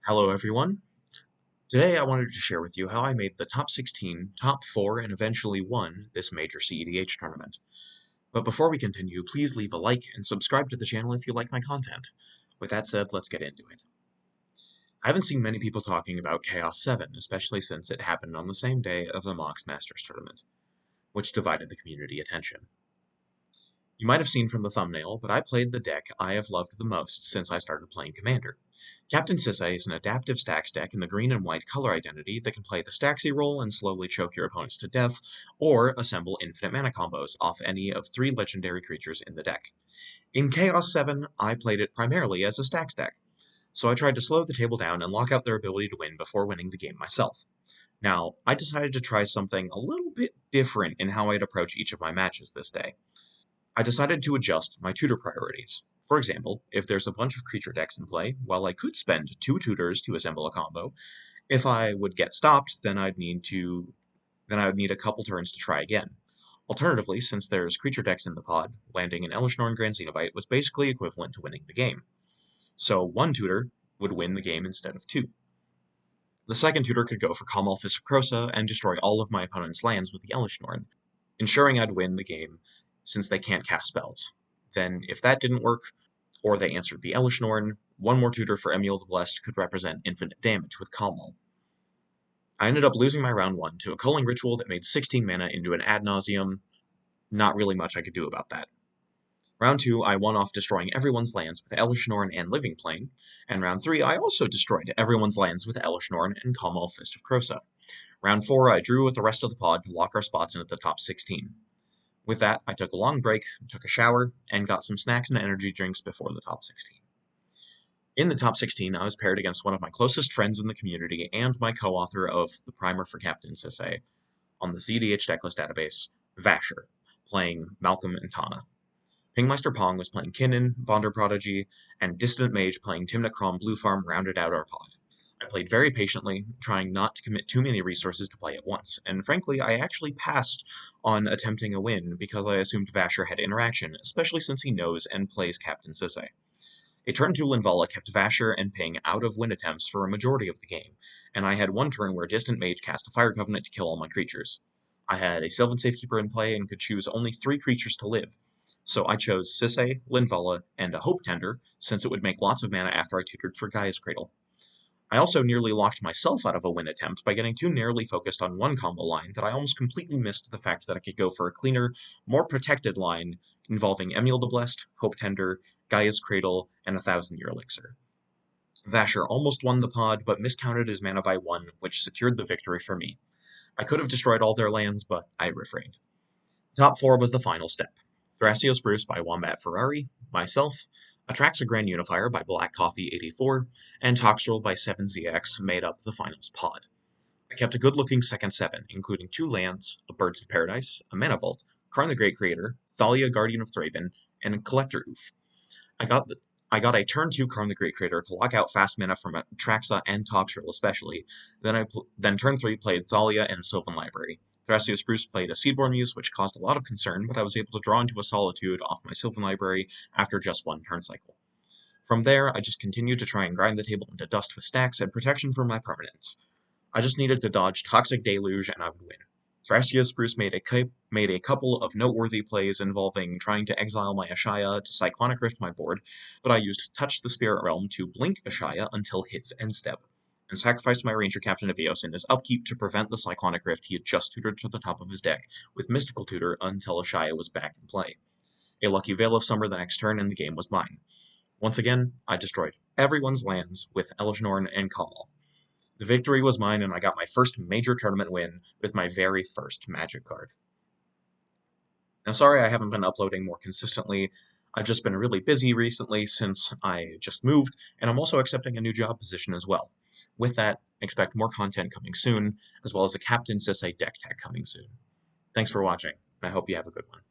Hello everyone. Today I wanted to share with you how I made the top 16, top 4, and eventually won this major cEDH tournament. But before we continue, please leave a like and subscribe to the channel if you like my content. With that said, let's get into it. I haven't seen many people talking about Chaos 7, especially since it happened on the same day as the Mox Masters tournament, which divided the community attention. You might have seen from the thumbnail, but I played the deck I have loved the most since I started playing Commander. Captain Sissy is an adaptive stacks deck in the green and white color identity that can play the Staxy role and slowly choke your opponents to death, or assemble infinite mana combos off any of 3 legendary creatures in the deck. In Chaos 7, I played it primarily as a stacks deck, so I tried to slow the table down and lock out their ability to win before winning the game myself. Now, I decided to try something a little bit different in how I'd approach each of my matches this day. I decided to adjust my tutor priorities. For example, if there's a bunch of creature decks in play, while I could spend 2 tutors to assemble a combo, if I would get stopped, then I would need a couple turns to try again. Alternatively, since there's creature decks in the pod, landing an Elishnorn Grand Cenobite was basically equivalent to winning the game. So 1 tutor would win the game instead of 2. The second tutor could go for Kamahl Fist of Krosa and destroy all of my opponent's lands with the Elishnorn, ensuring I'd win the game since they can't cast spells. Then, if that didn't work, or they answered the Elishnorn, 1 more tutor for Emule the Blessed could represent infinite damage with Kamahl. I ended up losing my round 1 to a Culling Ritual that made 16 mana into an ad nauseum. Not really much I could do about that. Round 2, I won off destroying everyone's lands with Elishnorn and Living Plane, and round 3, I also destroyed everyone's lands with Elishnorn and Kamahl Fist of Krosa. Round 4, I drew with the rest of the pod to lock our spots into the top 16. With that, I took a long break, took a shower, and got some snacks and energy drinks before the top 16. In the top 16, I was paired against one of my closest friends in the community and my co-author of the primer for Captain Sissy on the cEDH decklist database, Vasher, playing Malcolm and Tana. Pingmeister Pong was playing Kinnan, Bonder Prodigy, and Distant Mage playing Timna Krom Blue Farm rounded out our pod. I played very patiently, trying not to commit too many resources to play at once, and frankly, I actually passed on attempting a win because I assumed Vasher had interaction, especially since he knows and plays Captain Sissy. A turn 2 Linvala kept Vasher and Ping out of win attempts for a majority of the game, and I had one turn where Distant Mage cast a Fire Covenant to kill all my creatures. I had a Sylvan Safekeeper in play and could choose only 3 creatures to live, so I chose Sissy, Linvala, and a Hope Tender, since it would make lots of mana after I tutored for Gaia's Cradle. I also nearly locked myself out of a win attempt by getting too narrowly focused on one combo line that I almost completely missed the fact that I could go for a cleaner, more protected line involving Emule the Blessed, Hope Tender, Gaia's Cradle, and a 1,000-Year Elixir. Vasher almost won the pod, but miscounted his mana by 1, which secured the victory for me. I could have destroyed all their lands, but I refrained. Top 4 was the final step. Thrasios Spruce by Wombat Ferrari, myself, Atraxa Grand Unifier by Black Coffee 84, and Toxtrol by 7ZX made up the finals pod. I kept a good-looking second 7, including 2 lands, a Birds of Paradise, a Mana Vault, Karn the Great Creator, Thalia Guardian of Thraben, and a Collector Oof. I got a turn 2 Karn the Great Creator to lock out fast mana from Atraxa and Toxtrol especially, then turn 3 played Thalia and Sylvan Library. Thrasios Spruce played a Seedborn Muse, which caused a lot of concern, but I was able to draw into a Solitude off my Sylvan Library after just 1 turn cycle. From there, I just continued to try and grind the table into dust with stacks and protection from my permanents. I just needed to dodge Toxic Deluge and I would win. Thrasios Spruce made a couple of noteworthy plays involving trying to exile my Ashaya to Cyclonic Rift my board, but I used Touch the Spirit Realm to blink Ashaya until hits end step, and sacrificed my Ranger Captain Avios in his upkeep to prevent the Cyclonic Rift he had just tutored to the top of his deck with Mystical Tutor until Ashaya was back in play. A lucky Veil of Summer the next turn and the game was mine. Once again, I destroyed everyone's lands with Elishnorn and Kamahl. The victory was mine and I got my first major tournament win with my very first Magic card. Now sorry I haven't been uploading more consistently. I've just been really busy recently since I just moved, and I'm also accepting a new job position as well. With that, expect more content coming soon, as well as a Captain Sissy deck tech coming soon. Thanks for watching, and I hope you have a good one.